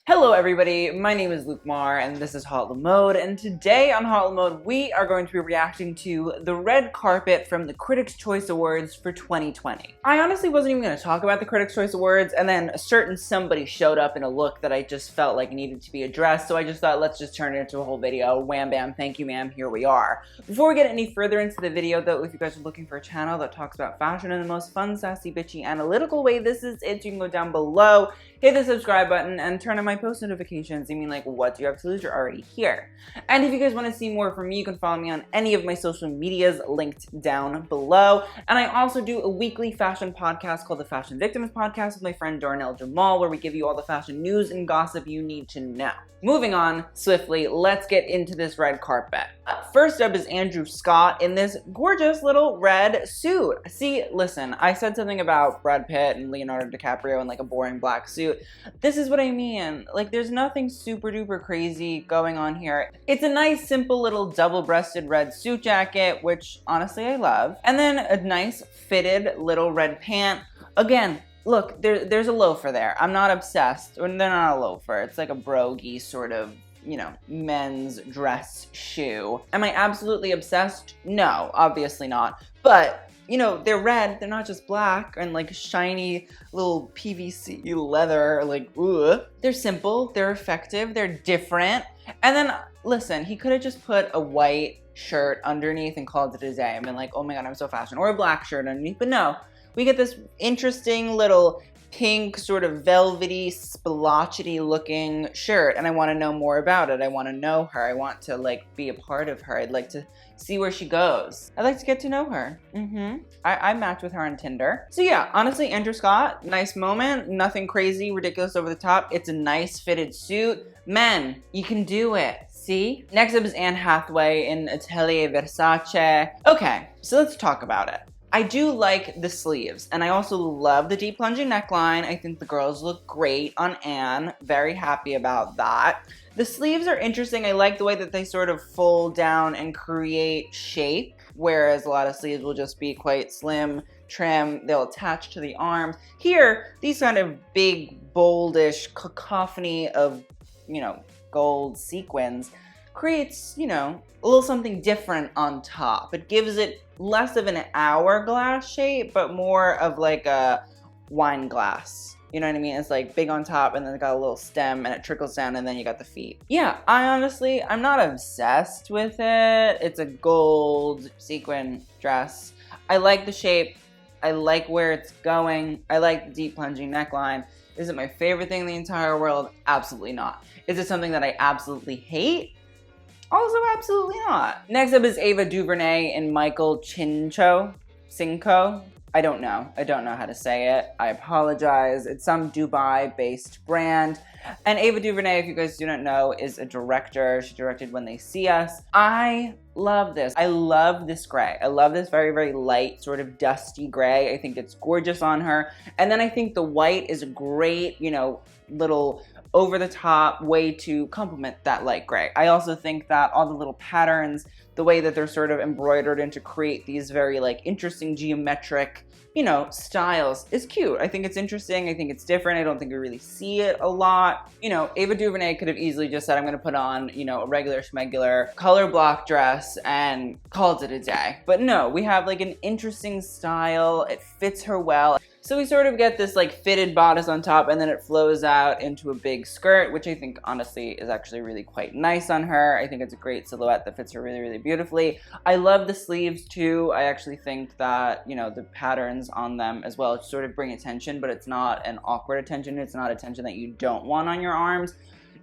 Hello everybody, my name is Luke Marr and this is Hot Mode, and today on Hot Mode we are going to be reacting to the red carpet from the Critics' Choice Awards for 2020. I honestly wasn't even going to talk about the Critics' Choice Awards, and then a certain somebody showed up in a look that I just felt like needed to be addressed, so I just thought let's just turn it into a whole video. Wham bam, thank you ma'am, here we are. Before we get any further into the video though, if you guys are looking for a channel that talks about fashion in the most fun, sassy, bitchy, analytical way this is it, you can go down below, hit the subscribe button, and turn on my post notifications. I mean, like, what do you have to lose? You're already here. And if you guys want to see more from me, you can follow me on any of my social medias linked down below. And I also do a weekly fashion podcast called the Fashion Victims Podcast with my friend Darnell Jamal, where we give you all the fashion news and gossip you need to know. Moving on swiftly, let's get into this red carpet. First up is Andrew Scott in this gorgeous little red suit. See, listen, I said something about Brad Pitt and Leonardo DiCaprio in like a boring black suit. This is what I mean. Like, there's nothing super duper crazy going on here. It's a nice, simple little double-breasted red suit jacket, which honestly I love. And then a nice fitted little red pant. Again, look, there's a loafer there. I'm not obsessed. Or they're not a loafer. It's like a broguey sort of, you know, men's dress shoe. Am I absolutely obsessed? No, obviously not. But, you know, they're red. They're not just black and like shiny little PVC leather. Like, ooh. They're simple. They're effective. They're different. And then, listen, he could have just put a white shirt underneath and called it a day. I've been like, oh my God, I'm so fashion. Or a black shirt underneath. But no. We get this interesting little pink sort of velvety, splotchy looking shirt, and I want to know more about it. I want to know her. I want to like be a part of her. I'd like to see where she goes. I'd like to get to know her. I matched with her on Tinder. So yeah, honestly, Andrew Scott, nice moment. Nothing crazy, ridiculous, over the top. It's a nice fitted suit. Men, you can do it. See? Next up is Anne Hathaway in Atelier Versace. Okay, so let's talk about it. I do like the sleeves, and I also love the deep plunging neckline. I think the girls look great on Anne. Very happy about that. The sleeves are interesting. I like the way that they sort of fold down and create shape, whereas a lot of sleeves will just be quite slim, trim. They'll attach to the arms. Here, these kind of big, boldish cacophony of, you know, gold sequins creates, you know, a little something different on top. It gives it less of an hourglass shape, but more of like a wine glass. You know what I mean? It's like big on top and then it got a little stem and it trickles down and then you got the feet. Yeah, I'm not obsessed with it. It's a gold sequin dress. I like the shape. I like where it's going. I like the deep plunging neckline. Is it my favorite thing in the entire world? Absolutely not. Is it something that I absolutely hate? Also, absolutely not. Next up is Ava DuVernay and Michael Cinco. I don't know how to say it. I apologize. It's some Dubai-based brand. And Ava DuVernay, if you guys do not know, is a director. She directed When They See Us. I love this. I love this gray. I love this very, very light, sort of dusty gray. I think it's gorgeous on her. And then I think the white is a great, you know, little over-the-top way to complement that light gray. I also think that all the little patterns, the way that they're sort of embroidered and to create these very like interesting geometric, you know, styles is cute. I think it's interesting. I think it's different. I don't think we really see it a lot. You know, Ava DuVernay could have easily just said, I'm gonna put on, you know, a regular schmegular color block dress and called it a day. But no, we have like an interesting style. It fits her well. So we sort of get this like fitted bodice on top and then it flows out into a big skirt, which I think honestly is actually really quite nice on her. I think it's a great silhouette that fits her really, really beautifully. I love the sleeves too. I actually think that, you know, the patterns on them as well sort of bring attention, but it's not an awkward attention. It's not attention that you don't want on your arms.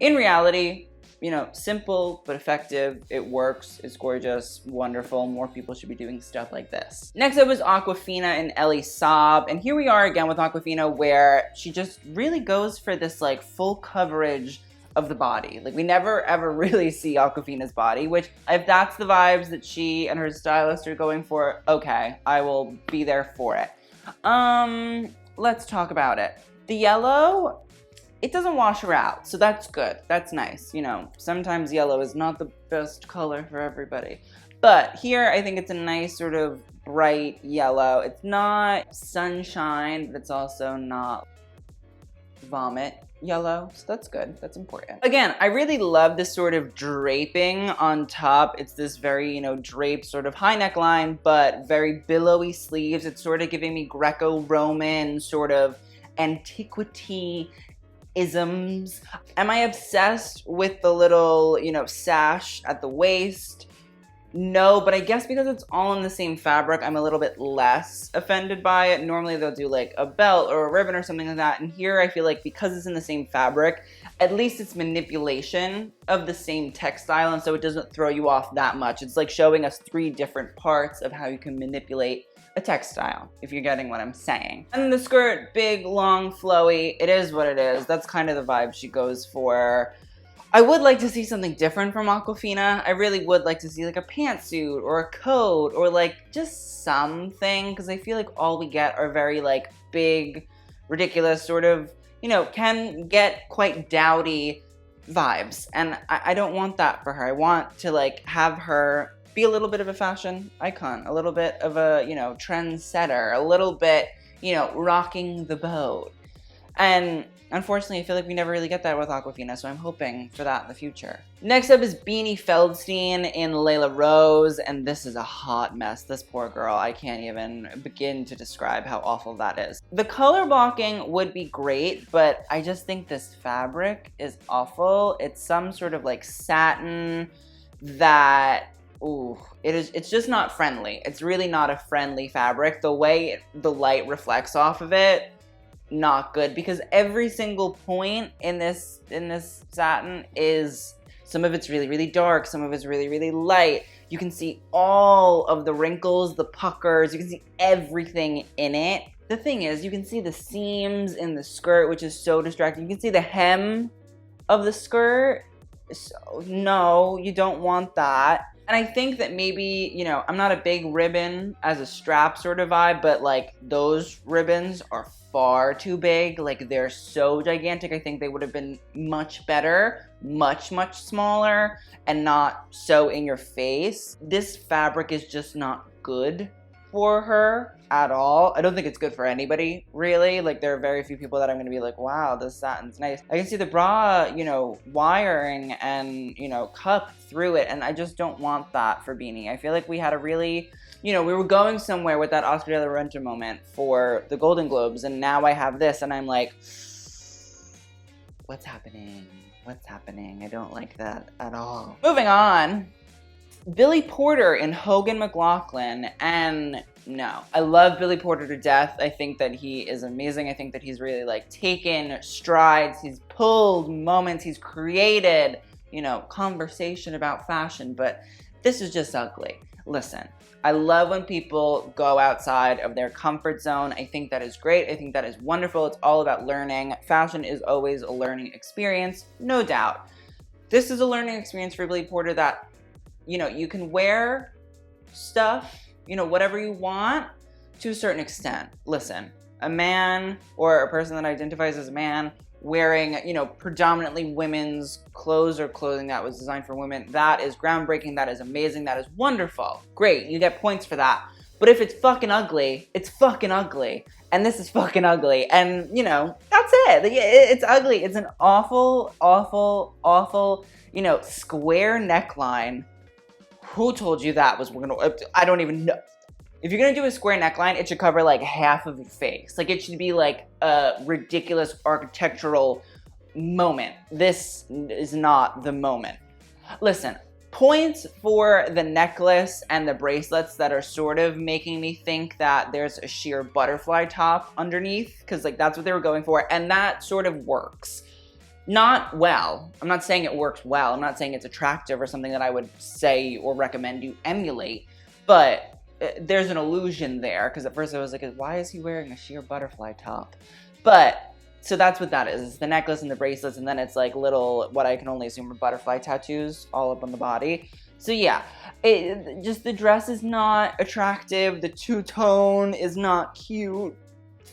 In reality, you know, simple but effective. It works. It's gorgeous, wonderful. More people should be doing stuff like this. Next up is Awkwafina and Ellie Saab. And here we are again with Awkwafina, where she just really goes for this like full coverage of the body. Like, we never ever really see Awkwafina's body, which if that's the vibes that she and her stylist are going for, okay, I will be there for it. Let's talk about it. The yellow, it doesn't wash her out, so that's good. That's nice. You know, sometimes yellow is not the best color for everybody. But here, I think it's a nice sort of bright yellow. It's not sunshine, but it's also not vomit yellow, so that's good, that's important. Again, I really love this sort of draping on top. It's this very, you know, draped sort of high neckline, but very billowy sleeves. It's sort of giving me Greco-Roman sort of antiquity isms. Am I obsessed with the little, you know, sash at the waist? No, but I guess because it's all in the same fabric, I'm a little bit less offended by it. Normally they'll do like a belt or a ribbon or something like that. And here I feel like because it's in the same fabric, at least it's manipulation of the same textile. And so it doesn't throw you off that much. It's like showing us 3 different parts of how you can manipulate a textile, if you're getting what I'm saying. And the skirt, big, long, flowy. It is what it is. That's kind of the vibe she goes for. I would like to see something different from Awkwafina. I really would like to see like a pantsuit or a coat or like just something, because I feel like all we get are very like big, ridiculous sort of, you know, can get quite dowdy vibes. And I don't want that for her. I want to like have her be a little bit of a fashion icon, a little bit of a, you know, trendsetter, a little bit, you know, rocking the boat. And unfortunately, I feel like we never really get that with Awkwafina, so I'm hoping for that in the future. Next up is Beanie Feldstein in Layla Rose, and this is a hot mess. This poor girl, I can't even begin to describe how awful that is. The color blocking would be great, but I just think this fabric is awful. It's some sort of like satin that, ooh, it's just not friendly. It's really not a friendly fabric. The way the light reflects off of it, not good, because every single point in this satin is, some of it's really, really dark, some of it's really, really light. You can see all of the wrinkles, the puckers, you can see everything in it. The thing is, you can see the seams in the skirt, which is so distracting. You can see the hem of the skirt. So no, you don't want that. And I think that maybe, you know, I'm not a big ribbon as a strap sort of vibe, but like those ribbons are far too big. Like they're so gigantic. I think they would have been much better, much, much smaller and not so in your face. This fabric is just not good for her at all. I don't think it's good for anybody, really. Like there are very few people that I'm gonna be like, wow, this satin's nice. I can see the bra, you know, wiring and, you know, cup through it, and I just don't want that for Beanie. I feel like we had a really, you know, we were going somewhere with that Oscar de la Renta moment for the Golden Globes, and now I have this, and I'm like, what's happening? What's happening? I don't like that at all. Moving on. Billy Porter in Hogan McLaughlin, and no. I love Billy Porter to death. I think that he is amazing. I think that he's really like taken strides. He's pulled moments. He's created, you know, conversation about fashion, but this is just ugly. Listen, I love when people go outside of their comfort zone. I think that is great. I think that is wonderful. It's all about learning. Fashion is always a learning experience, no doubt. This is a learning experience for Billy Porter that, you know, you can wear stuff, you know, whatever you want to a certain extent. Listen, a man or a person that identifies as a man wearing, you know, predominantly women's clothes or clothing that was designed for women, that is groundbreaking, that is amazing, that is wonderful. Great, you get points for that. But if it's fucking ugly, it's fucking ugly. And this is fucking ugly. And, you know, that's it. It's ugly. It's an awful, awful, awful, you know, square neckline. Who told you that was, I don't even know. If you're gonna do a square neckline, it should cover like half of your face. Like it should be like a ridiculous architectural moment. This is not the moment. Listen, points for the necklace and the bracelets that are sort of making me think that there's a sheer butterfly top underneath, because like that's what they were going for, and that sort of works. Not well. I'm not saying it works well. I'm not saying it's attractive or something that I would say or recommend you emulate, but there's an illusion there, because at first I was like, why is he wearing a sheer butterfly top? But, so that's what that is. It's the necklace and the bracelets, and then it's like little, what I can only assume are butterfly tattoos all up on the body. So yeah, just the dress is not attractive. The two-tone is not cute.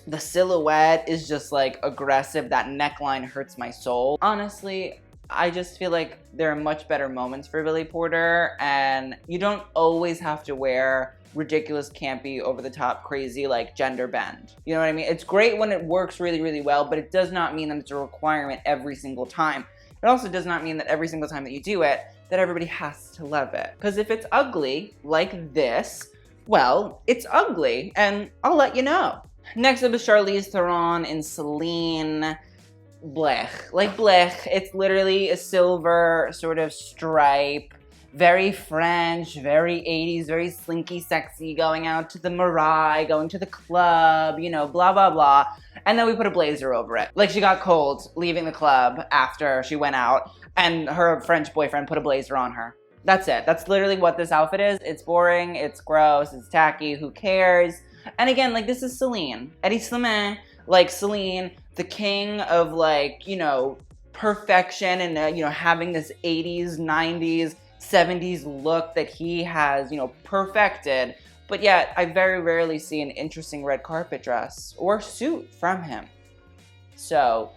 The silhouette is just like aggressive. That neckline hurts my soul. Honestly, I just feel like there are much better moments for Billy Porter, and you don't always have to wear ridiculous, campy, over-the-top, crazy, like, gender bend. You know what I mean? It's great when it works really, really well, but it does not mean that it's a requirement every single time. It also does not mean that every single time that you do it, that everybody has to love it. Because if it's ugly, like this, well, it's ugly, and I'll let you know. Next up is Charlize Theron and Celine. Blech. Like blech. It's literally a silver sort of stripe. Very French, very 80s, very slinky, sexy, going out to the Marais, going to the club, you know, blah, blah, blah. And then we put a blazer over it. Like she got cold leaving the club after she went out, and her French boyfriend put a blazer on her. That's it. That's literally what this outfit is. It's boring, it's gross, it's tacky, who cares? And again, like this is Celine. Eddie Slimane, like Celine, the king of like, you know, perfection and, you know, having this 80s, 90s, 70s look that he has, you know, perfected. But yet, I very rarely see an interesting red carpet dress or suit from him. So,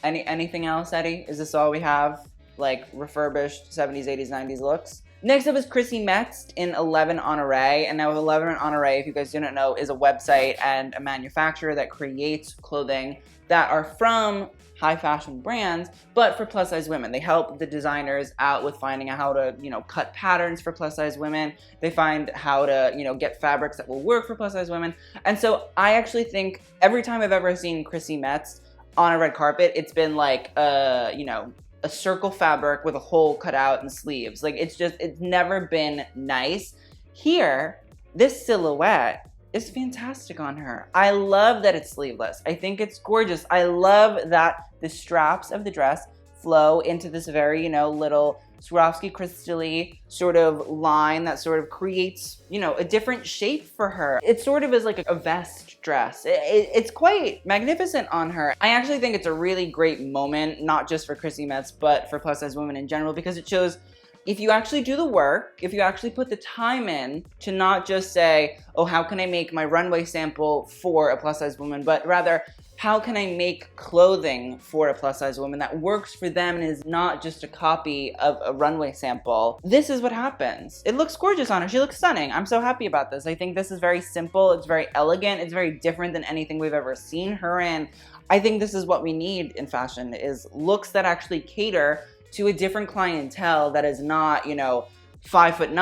anything else, Eddie? Is this all we have? Like, refurbished 70s, 80s, 90s looks? Next up is Chrissy Metz in 11 Honoré. And now with 11 Honoré, if you guys didn't know, is a website and a manufacturer that creates clothing that are from high fashion brands, but for plus size women. They help the designers out with finding out how to, you know, cut patterns for plus size women. They find how to, you know, get fabrics that will work for plus size women. And so I actually think every time I've ever seen Chrissy Metz on a red carpet, it's been like, you know, a circle fabric with a hole cut out and sleeves. Like it's never been nice. Here, this silhouette is fantastic on her. I love that it's sleeveless. I think it's gorgeous. I love that the straps of the dress flow into this very, you know, little Swarovski crystal-y sort of line that sort of creates, you know, a different shape for her. It sort of is like a vest dress. It's quite magnificent on her. I actually think it's a really great moment, not just for Chrissy Metz, but for plus size women in general, because it shows if you actually do the work, if you actually put the time in to not just say, oh, how can I make my runway sample for a plus size woman, but rather, how can I make clothing for a plus size woman that works for them and is not just a copy of a runway sample? This is what happens. It looks gorgeous on her. She looks stunning. I'm so happy about this. I think this is very simple. It's very elegant. It's very different than anything we've ever seen her in. I think this is what we need in fashion, is looks that actually cater to a different clientele that is not, you know, 5'9"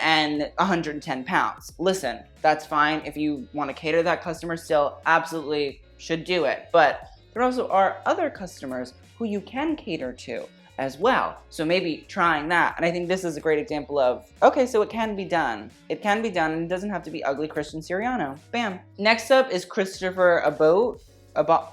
and 110 pounds. Listen, that's fine. If you want to cater to that customer still, absolutely should do it. But there also are other customers who you can cater to as well. So maybe trying that. And I think this is a great example of, okay, so it can be done. It can be done, and it doesn't have to be ugly Christian Siriano. Bam. Next up is Christopher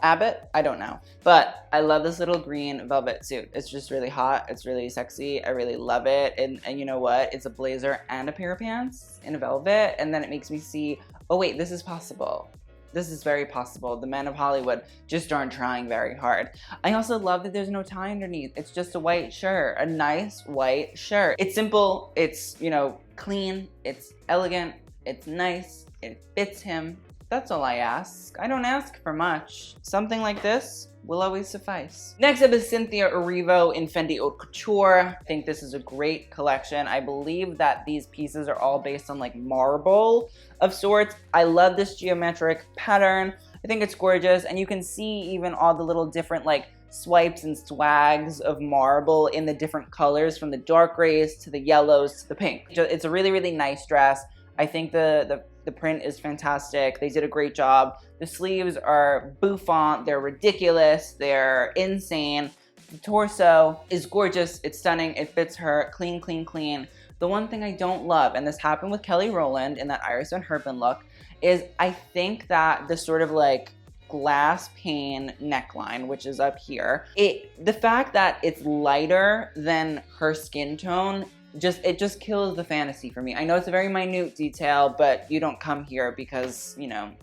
Abbott? I don't know. But I love this little green velvet suit. It's just really hot. It's really sexy. I really love it. And you know what? It's a blazer and a pair of pants in a velvet. And then it makes me see, oh wait, this is possible. This is very possible. The men of Hollywood just aren't trying very hard. I also love that there's no tie underneath. It's just a white shirt, a nice white shirt. It's simple. It's, you know, clean. It's elegant. It's nice. It fits him. That's all I ask. I don't ask for much. Something like this will always suffice. Next up is Cynthia Erivo in Fendi Haute Couture. I think this is a great collection. I believe that these pieces are all based on like marble of sorts. I love this geometric pattern. I think it's gorgeous. And you can see even all the little different like swipes and swags of marble in the different colors, from the dark grays to the yellows to the pink. It's a really, really nice dress. I think the print is fantastic. They did a great job. The sleeves are bouffant. They're ridiculous. They're insane. The torso is gorgeous. It's stunning. It fits her. Clean, clean, clean. The one thing I don't love, and this happened with Kelly Rowland in that Iris Van Herpen look, is I think that the sort of like glass pane neckline, which is up here, the fact that it's lighter than her skin tone, it just kills the fantasy for me. I know it's a very minute detail, but you don't come here because, you know,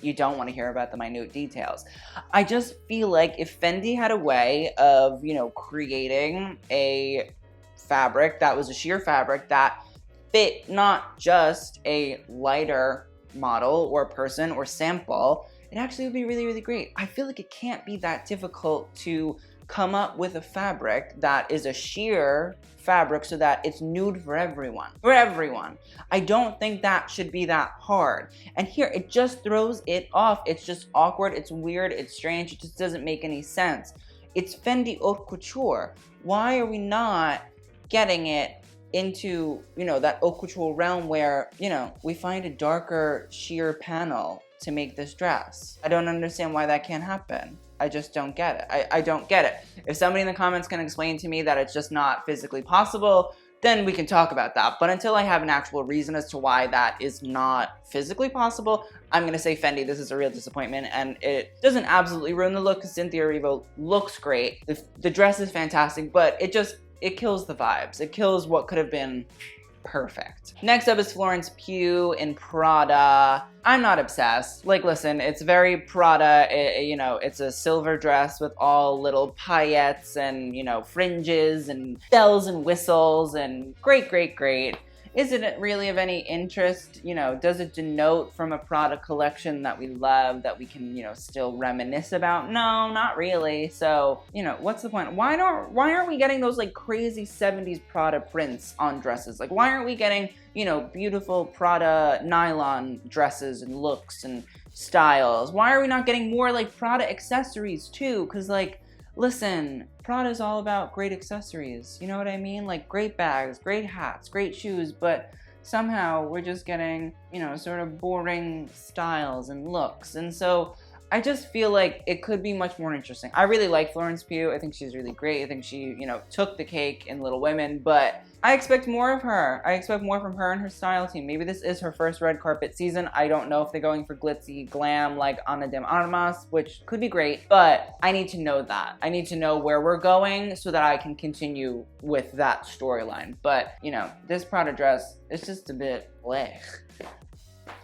you don't want to hear about the minute details. I just feel like if Fendi had a way of, you know, creating a fabric that was a sheer fabric that fit not just a lighter model or person or sample, it actually would be really, really great. I feel like it can't be that difficult to come up with a fabric that is a sheer fabric so that it's nude for everyone. For everyone. I don't think that should be that hard. And here, it just throws it off. It's just awkward, it's weird, it's strange, it just doesn't make any sense. It's Fendi haute couture. Why are we not getting it into, you know, that haute couture realm where, you know, we find a darker sheer panel to make this dress? I don't understand why that can't happen. I just don't get it. I don't get it. If somebody in the comments can explain to me that it's just not physically possible, then we can talk about that. But until I have an actual reason as to why that is not physically possible, I'm gonna say Fendi, this is a real disappointment, and it doesn't absolutely ruin the look because Cynthia Erivo looks great. The dress is fantastic, but it kills the vibes. It kills what could have been perfect. Next up is Florence Pugh in Prada. I'm not obsessed. Like, listen, it's very Prada. You know, it's a silver dress with all little paillettes and, you know, fringes and bells and whistles and great, great, great. Is it really of any interest? You know, does it denote from a Prada collection that we love, that we can, you know, still reminisce about? No, not really. So, you know, what's the point? Why aren't we getting those like crazy 70s Prada prints on dresses? Like, why aren't we getting, you know, beautiful Prada nylon dresses and looks and styles? Why are we not getting more like Prada accessories too? Because, like, listen, Prada's all about great accessories, you know what I mean? Like great bags, great hats, great shoes, but somehow we're just getting, you know, sort of boring styles and looks. And so I just feel like it could be much more interesting. I really like Florence Pugh. I think she's really great. I think she, you know, took the cake in Little Women, but I expect more of her. I expect more from her and her style team. Maybe this is her first red carpet season. I don't know if they're going for glitzy glam like Ana de Armas, which could be great, but I need to know that. I need to know where we're going so that I can continue with that storyline. But, you know, this Prada dress is just a bit blech.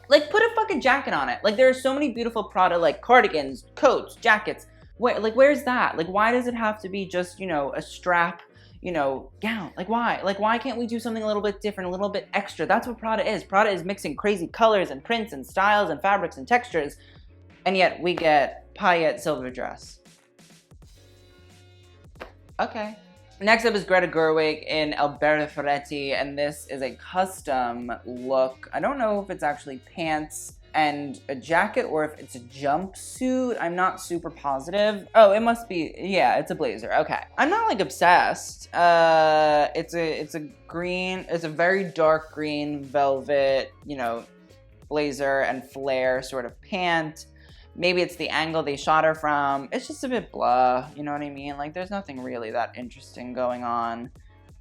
Like, put a fucking jacket on it. Like, there are so many beautiful Prada, like, cardigans, coats, jackets. Where's that? Like, why does it have to be just, you know, a strap, you know, gown? Like, why? Like, why can't we do something a little bit different, a little bit extra? That's what Prada is. Prada is mixing crazy colors and prints and styles and fabrics and textures, and yet we get paillette silver dress. Okay. Next up is Greta Gerwig in Alberta Ferretti, and this is a custom look. I don't know if it's actually pants and a jacket or if it's a jumpsuit. I'm not super positive. Oh, it must be, yeah, it's a blazer. Okay. I'm not like obsessed. It's a green, it's a very dark green velvet, you know, blazer and flare sort of pant. Maybe it's the angle they shot her from. It's just a bit blah, you know what I mean? Like, there's nothing really that interesting going on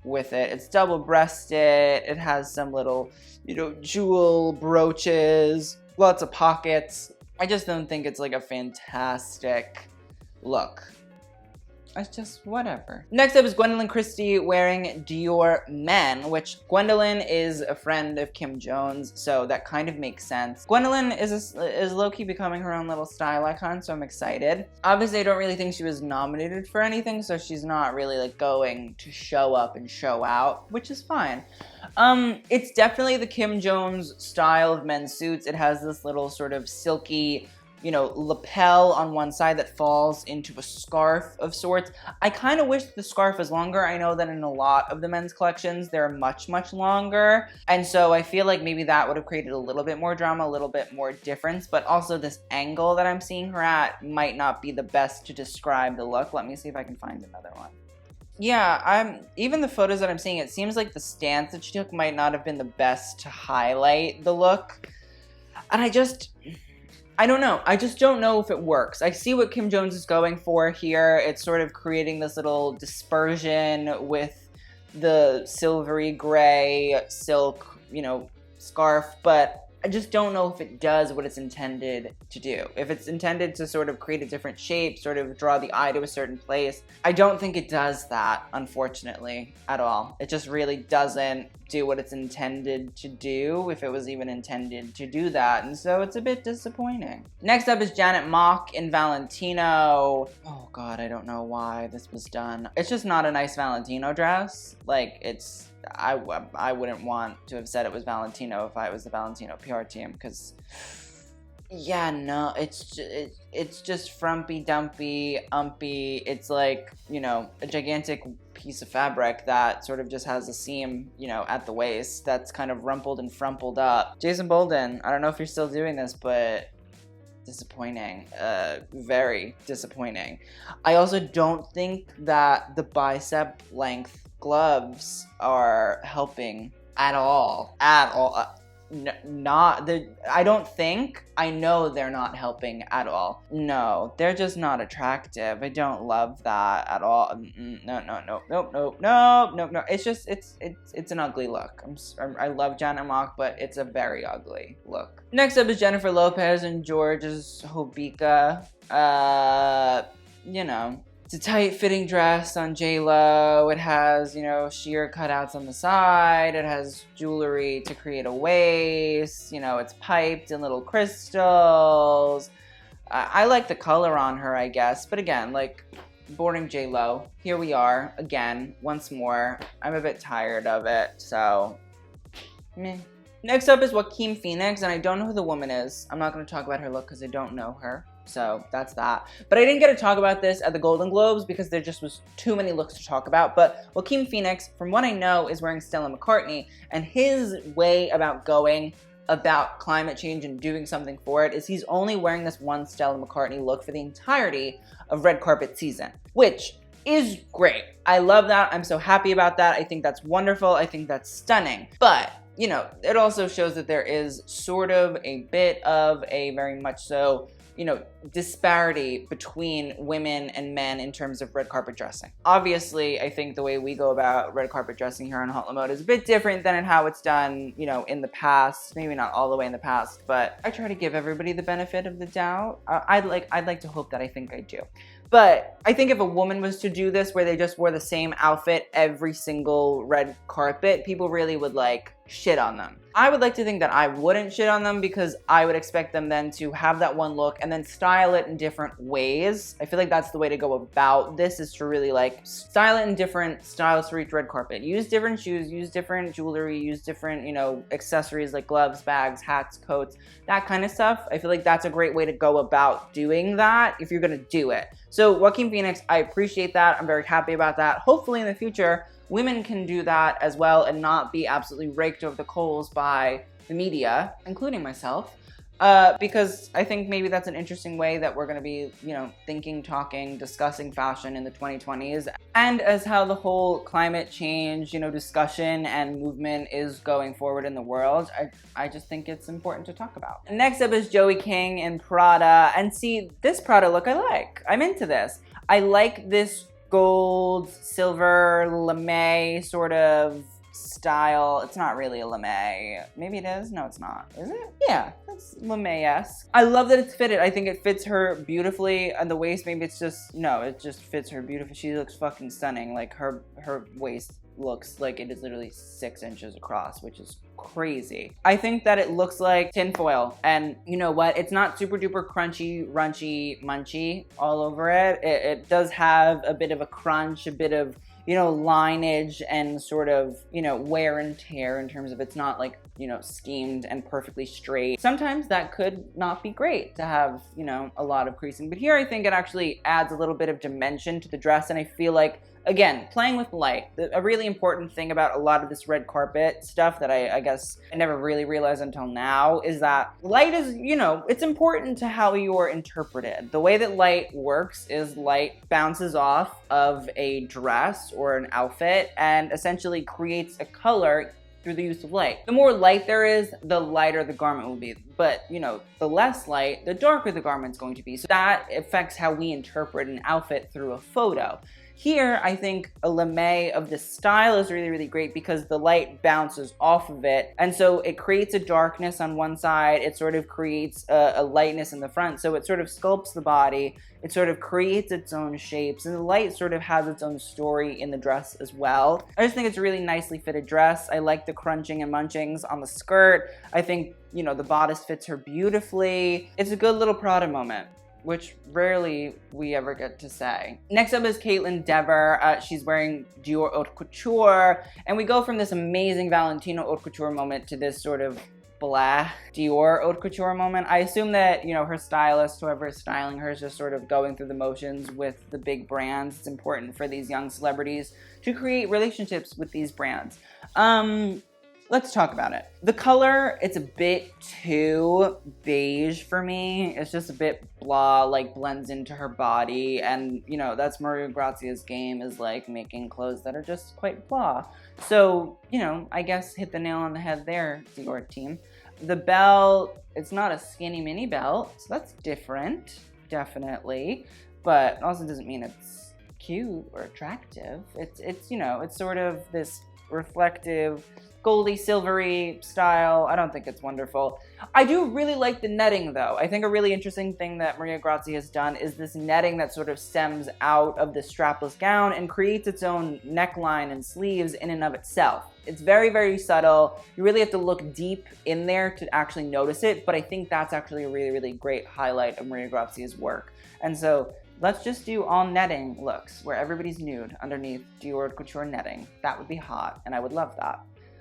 with it. It's double-breasted. It has some little, you know, jewel brooches, lots of pockets. I just don't think it's like a fantastic look. It's just whatever. Next up is Gwendoline Christie wearing Dior Men, which Gwendoline is a friend of Kim Jones, so that kind of makes sense. Gwendoline is low-key becoming her own little style icon, so I'm excited. Obviously, I don't really think she was nominated for anything, so she's not really like going to show up and show out, which is fine. It's definitely the Kim Jones style of men's suits. It has this little sort of silky, you know, lapel on one side that falls into a scarf of sorts. I kind of wish the scarf was longer. I know that in a lot of the men's collections, they're much, much longer. And so I feel like maybe that would have created a little bit more drama, a little bit more difference, but also this angle that I'm seeing her at might not be the best to describe the look. Let me see if I can find another one. Yeah, even the photos that I'm seeing, it seems like the stance that she took might not have been the best to highlight the look. And I don't know. I just don't know if it works. I see what Kim Jones is going for here. It's sort of creating this little dispersion with the silvery gray silk, you know, scarf, but I just don't know if it does what it's intended to do. If it's intended to sort of create a different shape, sort of draw the eye to a certain place, I don't think it does that, unfortunately, at all. It just really doesn't do what it's intended to do, if it was even intended to do that, and so it's a bit disappointing. Next up is Janet Mock in Valentino. Oh god, I don't know why this was done. It's just not a nice Valentino dress. Like, I wouldn't want to have said it was Valentino if I was the Valentino PR team, because Yeah, no, it's just frumpy, dumpy, umpy. It's like, you know, a gigantic piece of fabric that sort of just has a seam, you know, at the waist that's kind of rumpled and frumpled up. Jason Bolden, I don't know if you're still doing this, but disappointing. Very disappointing. I also don't think that the bicep length gloves are helping at all. At all. I don't think, I know they're not helping at all. No, they're just not attractive. I don't love that at all. No. It's just, it's an ugly look. I love Janet Mock, but it's a very ugly look. Next up is Jennifer Lopez and George's Hobika. You know, it's a tight-fitting dress on J-Lo. It has, you know, sheer cutouts on the side. It has jewelry to create a waist. You know, it's piped in little crystals. I like the color on her, I guess. But again, like, boring J-Lo. Here we are, again, once more. I'm a bit tired of it, so meh. Next up is Joaquin Phoenix, and I don't know who the woman is. I'm not going to talk about her look because I don't know her. So that's that. But I didn't get to talk about this at the Golden Globes because there just was too many looks to talk about. But Joaquin Phoenix, from what I know, is wearing Stella McCartney. And his way about going about climate change and doing something for it is he's only wearing this one Stella McCartney look for the entirety of red carpet season, which is great. I love that. I'm so happy about that. I think that's wonderful. I think that's stunning. But you know, it also shows that there is sort of a bit of a very much so, you know, disparity between women and men in terms of red carpet dressing. Obviously, I think the way we go about red carpet dressing here on Hot Mode is a bit different than in how it's done, you know, in the past. Maybe not all the way in the past, but I try to give everybody the benefit of the doubt. I'd like to hope that I think I do. But I think if a woman was to do this where they just wore the same outfit every single red carpet, people really would like shit on them. I would like to think that I wouldn't shit on them because I would expect them then to have that one look and then style it in different ways. I feel like that's the way to go about this, is to really like style it in different styles for each red carpet. Use different shoes, use different jewelry, use different, you know, accessories like gloves, bags, hats, coats, that kind of stuff. I feel like that's a great way to go about doing that if you're gonna do it. So Joaquin Phoenix, I appreciate that. I'm very happy about that. Hopefully in the future, women can do that as well and not be absolutely raked over the coals by the media, including myself, because I think maybe that's an interesting way that we're going to be, you know, thinking, talking, discussing fashion in the 2020s. And as how the whole climate change, you know, discussion and movement is going forward in the world, I just think it's important to talk about. Next up is Joey King in Prada. And see, this Prada look I like. I'm into this. I like this gold, silver, lame sort of style. It's not really a lame. Maybe it is. No, it's not. Is it? Yeah, that's lame-esque. I love that it's fitted. I think it fits her beautifully. And the waist, maybe it's just, no, it just fits her beautifully. She looks fucking stunning. Like her waist looks like it is literally 6 inches across, which is crazy. I think that it looks like tinfoil, and you know what? It's not super duper crunchy, runchy, munchy all over it. It does have a bit of a crunch, a bit of, you know, lineage and sort of, you know, wear and tear in terms of it's not like, you know, steamed and perfectly straight. Sometimes that could not be great to have, you know, a lot of creasing. But here I think it actually adds a little bit of dimension to the dress, and I feel like, again, playing with light. A really important thing about a lot of this red carpet stuff that I guess I never really realized until now is that light is, you know, it's important to how you're interpreted. The way that light works is light bounces off of a dress or an outfit and essentially creates a color through the use of light. The more light there is, the lighter the garment will be. But, you know, the less light, the darker the garment's going to be. So that affects how we interpret an outfit through a photo. Here, I think a lame of this style is really, really great because the light bounces off of it. And so it creates a darkness on one side. It sort of creates a lightness in the front. So it sort of sculpts the body. It sort of creates its own shapes. And the light sort of has its own story in the dress as well. I just think it's a really nicely fitted dress. I like the crunching and munchings on the skirt. I think, you know, the bodice fits her beautifully. It's a good little Prada moment, which rarely we ever get to say. Next up is Kaitlyn Dever. She's wearing Dior Haute Couture, and we go from this amazing Valentino Haute Couture moment to this sort of blah Dior haute couture moment. I assume that, you know, her stylist, whoever is styling her, is just sort of going through the motions with the big brands. It's important for these young celebrities to create relationships with these brands. Let's talk about it. The color, it's a bit too beige for me. It's just a bit blah, like blends into her body. And, you know, that's Maria Grazia's game, is like making clothes that are just quite blah. So, you know, I guess hit the nail on the head there, Dior team. The belt, it's not a skinny mini belt, so that's different, definitely. But also doesn't mean it's cute or attractive. It's you know, it's sort of this reflective, goldy, silvery style. I don't think it's wonderful. I do really like the netting though. I think a really interesting thing that Maria Grazia has done is this netting that sort of stems out of the strapless gown and creates its own neckline and sleeves in and of itself. It's very, very subtle. You really have to look deep in there to actually notice it, but I think that's actually a really, really great highlight of Maria Grazia's work. And so let's just do all netting looks where everybody's nude underneath Dior couture netting. That would be hot, and I would love that.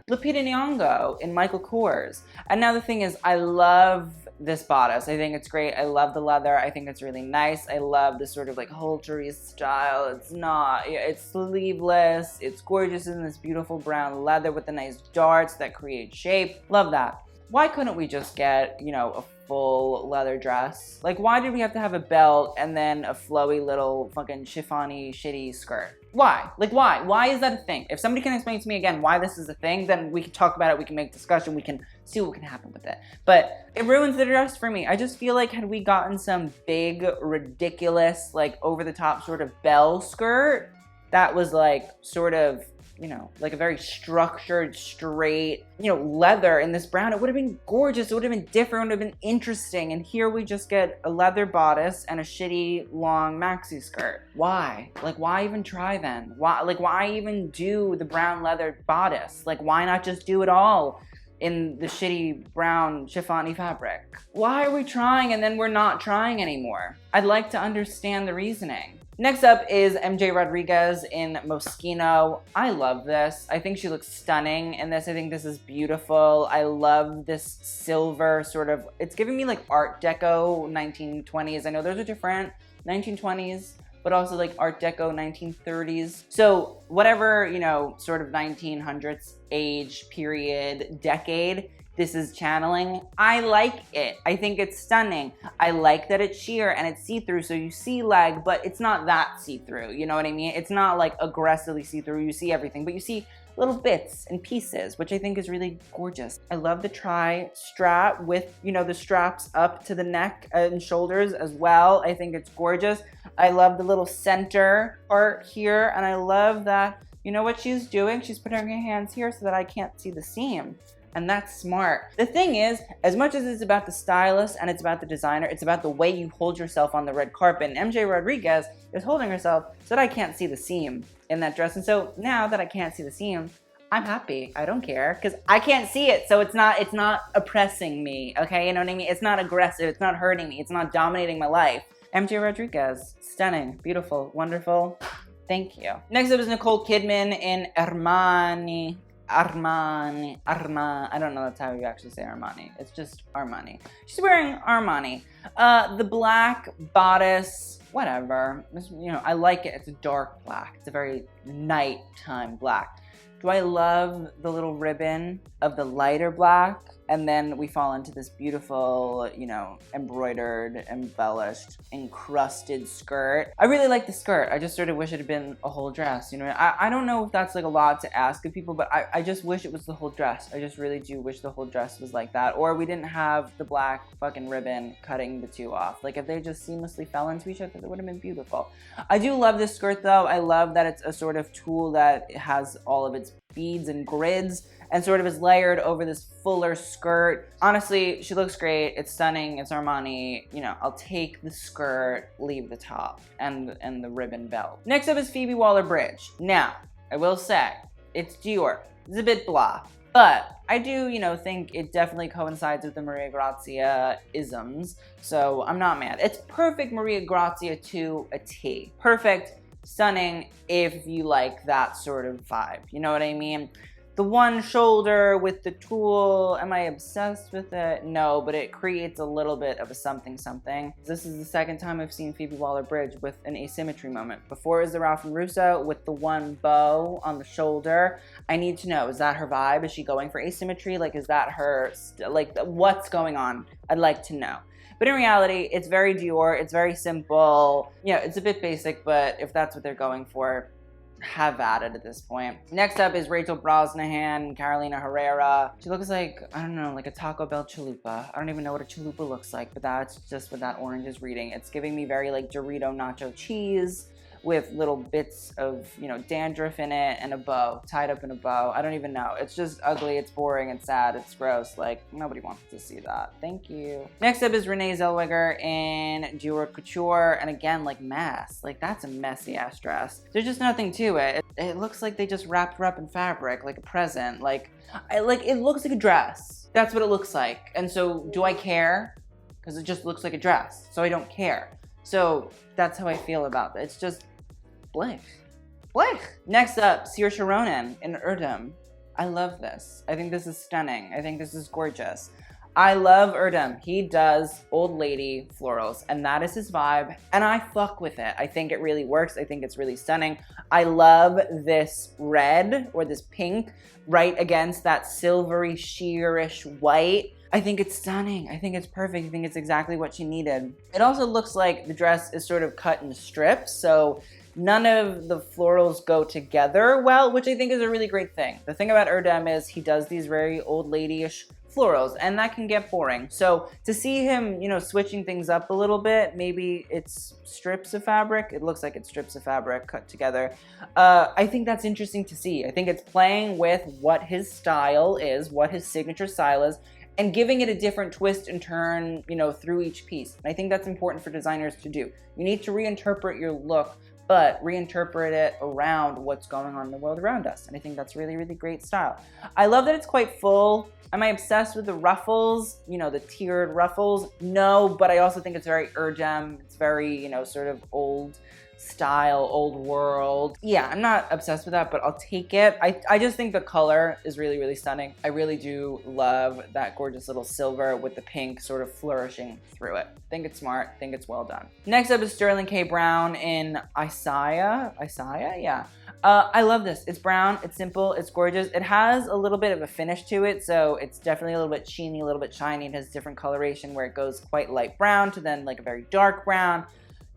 Lupita Nyong'o in Michael Kors. And now the thing is, I love this bodice. I think it's great. I love the leather. I think it's really nice. I love this sort of like haltery style. It's sleeveless. It's gorgeous in this beautiful brown leather with the nice darts that create shape. Love that. Why couldn't we just get, you know, a full leather dress? Like, why did we have to have a belt and then a flowy little fucking chiffony shitty skirt? Why? Like, why? Why is that a thing? If somebody can explain to me again why this is a thing, then we can talk about it, we can make discussion, we can see what can happen with it. But it ruins the dress for me. I just feel like had we gotten some big, ridiculous, like over-the-top sort of bell skirt that was like sort of, you know, like a very structured, straight, you know, leather in this brown, it would have been gorgeous. It would have been different. It would have been interesting. And here we just get a leather bodice and a shitty long maxi skirt. Why? Like, why even try then? Why even do the brown leather bodice? Like, why not just do it all in the shitty brown chiffony fabric? Why are we trying and then we're not trying anymore? I'd like to understand the reasoning. Next up is MJ Rodriguez in Moschino. I love this. I think she looks stunning in this. I think this is beautiful. I love this silver sort of, it's giving me like Art Deco 1920s. I know those are different, 1920s, but also like Art Deco 1930s. So whatever, you know, sort of 1900s age, period, decade, this is channeling. I like it. I think it's stunning. I like that it's sheer and it's see-through, so you see leg, but it's not that see-through, you know what I mean? It's not like aggressively see-through, you see everything, but you see little bits and pieces, which I think is really gorgeous. I love the tri-strap with, you know, the straps up to the neck and shoulders as well. I think it's gorgeous. I love the little center part here, and I love that, you know what she's doing? She's putting her hands here so that I can't see the seam. And that's smart. The thing is, as much as it's about the stylist and it's about the designer, it's about the way you hold yourself on the red carpet. And MJ Rodriguez is holding herself so that I can't see the seam in that dress. And so now that I can't see the seam, I'm happy. I don't care because I can't see it. So it's not oppressing me. Okay, you know what I mean? It's not aggressive. It's not hurting me. It's not dominating my life. MJ Rodriguez, stunning, beautiful, wonderful. Thank you. Next up is Nicole Kidman in Armani. I don't know that's how you actually say Armani. It's just Armani. She's wearing Armani. The black bodice, whatever. You know, I like it. It's a dark black. It's a very nighttime black. Do I love the little ribbon of the lighter black? And then we fall into this beautiful, you know, embroidered, embellished, encrusted skirt. I really like the skirt. I just sort of wish it had been a whole dress, you know? I don't know if that's like a lot to ask of people, but I just wish it was the whole dress. I just really do wish the whole dress was like that. Or we didn't have the black fucking ribbon cutting the two off. Like if they just seamlessly fell into each other, it would have been beautiful. I do love this skirt though. I love that it's a sort of tulle that has all of its beads and grids and sort of is layered over this fuller skirt. Honestly, she looks great. It's stunning. It's Armani. You know, I'll take the skirt, leave the top, and the ribbon belt. Next up is Phoebe Waller-Bridge. Now, I will say, it's Dior. It's a bit blah. But I do, you know, think it definitely coincides with the Maria Grazia isms. So I'm not mad. It's perfect Maria Grazia to a T. Perfect, stunning, if you like that sort of vibe. You know what I mean? The one shoulder with the tulle, am I obsessed with it? No, but it creates a little bit of a something something. This is the second time I've seen Phoebe Waller-Bridge with an asymmetry moment. Before is the Ralph and Russo with the one bow on the shoulder. I need to know, is that her vibe? Is she going for asymmetry? Like, is that her, like, what's going on? I'd like to know. But in reality, it's very Dior, it's very simple. Yeah, it's a bit basic, but if that's what they're going for, have at it at this point. Next up is Rachel Brosnahan, Carolina Herrera. She looks like, I don't know, like a Taco Bell chalupa. I don't even know what a chalupa looks like, but that's just what that orange is reading. It's giving me very like Dorito nacho cheese with little bits of, you know, dandruff in it and a bow, tied up in a bow. I don't even know. It's just ugly, it's boring, it's sad, it's gross. Like, nobody wants to see that. Thank you. Next up is Renee Zellweger in Dior Couture. And again, like mess. Like, that's a messy ass dress. There's just nothing to it. It looks like they just wrapped her up in fabric, like a present. Like, it looks like a dress. That's what it looks like. And so, do I care? Because it just looks like a dress. So I don't care. So that's how I feel about it. It's just blank. Blank. Next up, Saoirse Ronan in Erdem. I love this. I think this is stunning. I think this is gorgeous. I love Erdem. He does old lady florals, and that is his vibe, and I fuck with it. I think it really works. I think it's really stunning. I love this red or this pink right against that silvery, sheerish white. I think it's stunning. I think it's perfect. I think it's exactly what she needed. It also looks like the dress is sort of cut in strips, so none of the florals go together well, which I think is a really great thing. The thing about Erdem is he does these very old lady-ish florals, and that can get boring. So to see him, you know, switching things up a little bit, maybe it's strips of fabric. It looks like it's strips of fabric cut together. I think that's interesting to see. I think it's playing with what his style is, what his signature style is, and giving it a different twist and turn, you know, through each piece. And I think that's important for designers to do. You need to reinterpret your look, but reinterpret it around what's going on in the world around us. And I think that's really, really great style. I love that it's quite full. Am I obsessed with the ruffles? You know, the tiered ruffles? No, but I also think it's very Erdem. It's very, you know, sort of old style, old world. Yeah, I'm not obsessed with that, but I'll take it. I just think the color is really, really stunning. I really do love that gorgeous little silver with the pink sort of flourishing through it. Think it's smart, think it's well done. Next up is Sterling K. Brown in Isaiah? Yeah. I love this. It's brown, it's simple, it's gorgeous. It has a little bit of a finish to it, so it's definitely a little bit sheeny, a little bit shiny. It has different coloration where it goes quite light brown to then like a very dark brown.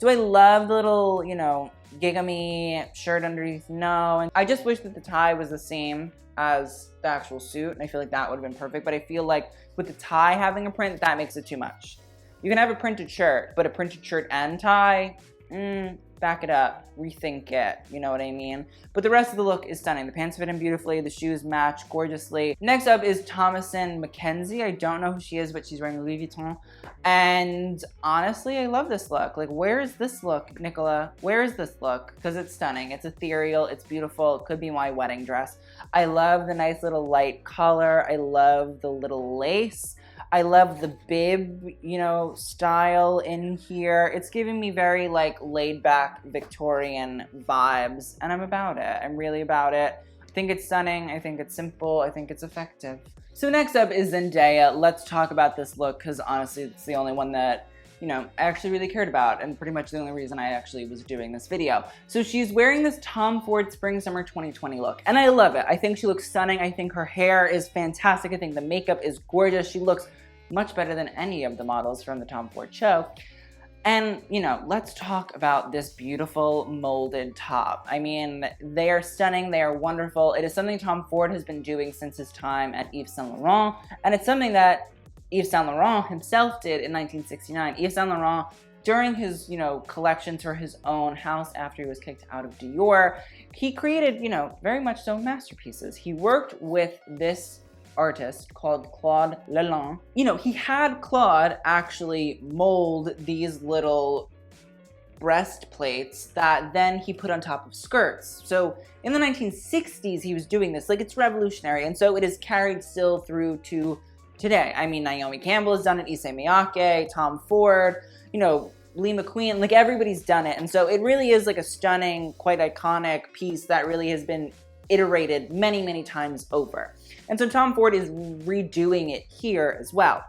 Do I love the little, you know, gigamy shirt underneath? No. And I just wish that the tie was the same as the actual suit, and I feel like that would have been perfect. But I feel like with the tie having a print, that makes it too much. You can have a printed shirt, but a printed shirt and tie, back it up, rethink it, you know what I mean? But the rest of the look is stunning. The pants fit in beautifully, the shoes match gorgeously. Next up is Thomasin McKenzie. I don't know who she is, but she's wearing Louis Vuitton. And honestly, I love this look. Like, where is this look, Nicola? Where is this look? Because it's stunning, it's ethereal, it's beautiful. It could be my wedding dress. I love the nice little light color. I love the little lace. I love the bib, you know, style in here. It's giving me very like laid back Victorian vibes, and I'm about it. I'm really about it. I think it's stunning. I think it's simple. I think it's effective. So next up is Zendaya. Let's talk about this look, because honestly, it's the only one that, you know, I actually really cared about, and pretty much the only reason I actually was doing this video. So she's wearing this Tom Ford Spring Summer 2020 look, and I love it. I think she looks stunning. I think her hair is fantastic. I think the makeup is gorgeous. She looks much better than any of the models from the Tom Ford show. And, you know, let's talk about this beautiful molded top. I mean, they are stunning, they are wonderful. It is something Tom Ford has been doing since his time at Yves Saint Laurent, and it's something that Yves Saint Laurent himself did in 1969. Yves Saint Laurent, during his, you know, collections for his own house after he was kicked out of Dior, he created, you know, very much so masterpieces. He worked with this artist called Claude Lalonde. You know, he had Claude actually mold these little breastplates that then he put on top of skirts. So in the 1960s, he was doing this. Like, it's revolutionary. And so it is carried still through to today. I mean, Naomi Campbell has done it, Issey Miyake, Tom Ford, you know, Lee McQueen, like everybody's done it. And so it really is like a stunning, quite iconic piece that really has been iterated many, many times over. And so Tom Ford is redoing it here as well.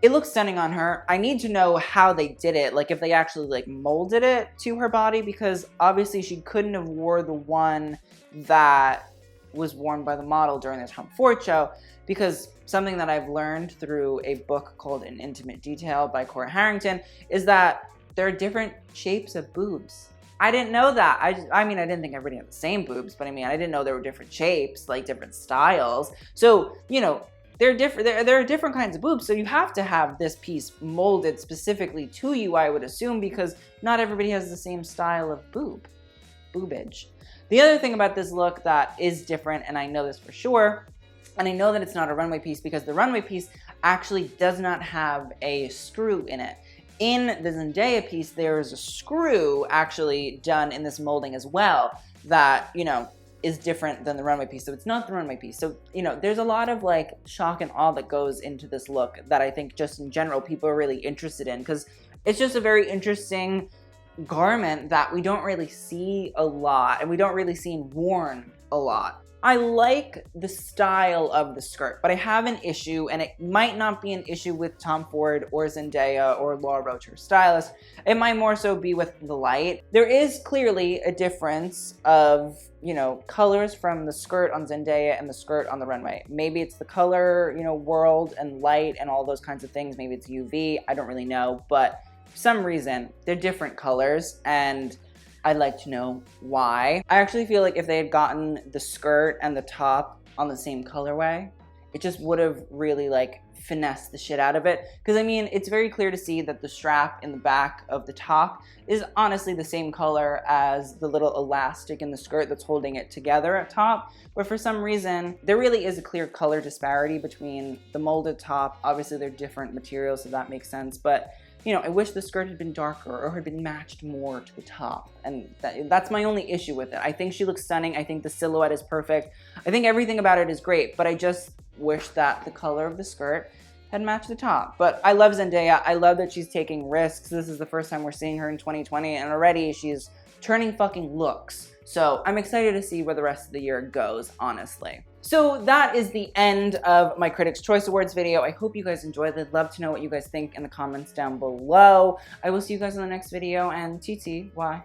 It looks stunning on her. I need to know how they did it, like if they actually like molded it to her body, because obviously she couldn't have wore the one that was worn by the model during the Tom Ford show, because something that I've learned through a book called An Intimate Detail by Cora Harrington is that there are different shapes of boobs. I didn't know that. I mean, I didn't think everybody had the same boobs, but I mean, I didn't know there were different shapes, like different styles. So, you know, there are different kinds of boobs, so you have to have this piece molded specifically to you, I would assume, because not everybody has the same style of boobage. The other thing about this look that is different, and I know this for sure, and I know that it's not a runway piece because the runway piece actually does not have a screw in it. In the Zendaya piece, there is a screw actually done in this molding as well that, you know, is different than the runway piece. So it's not the runway piece. So, you know, there's a lot of like shock and awe that goes into this look that I think just in general people are really interested in, because it's just a very interesting garment that we don't really see a lot and we don't really see worn a lot. I like the style of the skirt, but I have an issue, and it might not be an issue with Tom Ford or Zendaya or Laura Roach, her stylist. It might more so be with the light. There is clearly a difference of, you know, colors from the skirt on Zendaya and the skirt on the runway. Maybe it's the color, you know, world and light and all those kinds of things. Maybe it's UV, I don't really know, but for some reason, they're different colors, and I'd like to know why. I actually feel like if they had gotten the skirt and the top on the same colorway, it just would have really like finessed the shit out of it. Because I mean, it's very clear to see that the strap in the back of the top is honestly the same color as the little elastic in the skirt that's holding it together at top. But for some reason, there really is a clear color disparity between the molded top. Obviously they're different materials, so that makes sense. But you know, I wish the skirt had been darker or had been matched more to the top. And that's my only issue with it. I think she looks stunning. I think the silhouette is perfect. I think everything about it is great, but I just wish that the color of the skirt had matched the top. But I love Zendaya. I love that she's taking risks. This is the first time we're seeing her in 2020, and already she's turning fucking looks. So I'm excited to see where the rest of the year goes, honestly. So that is the end of my Critics' Choice Awards video. I hope you guys enjoyed. I'd love to know what you guys think in the comments down below. I will see you guys in the next video, and TTYL.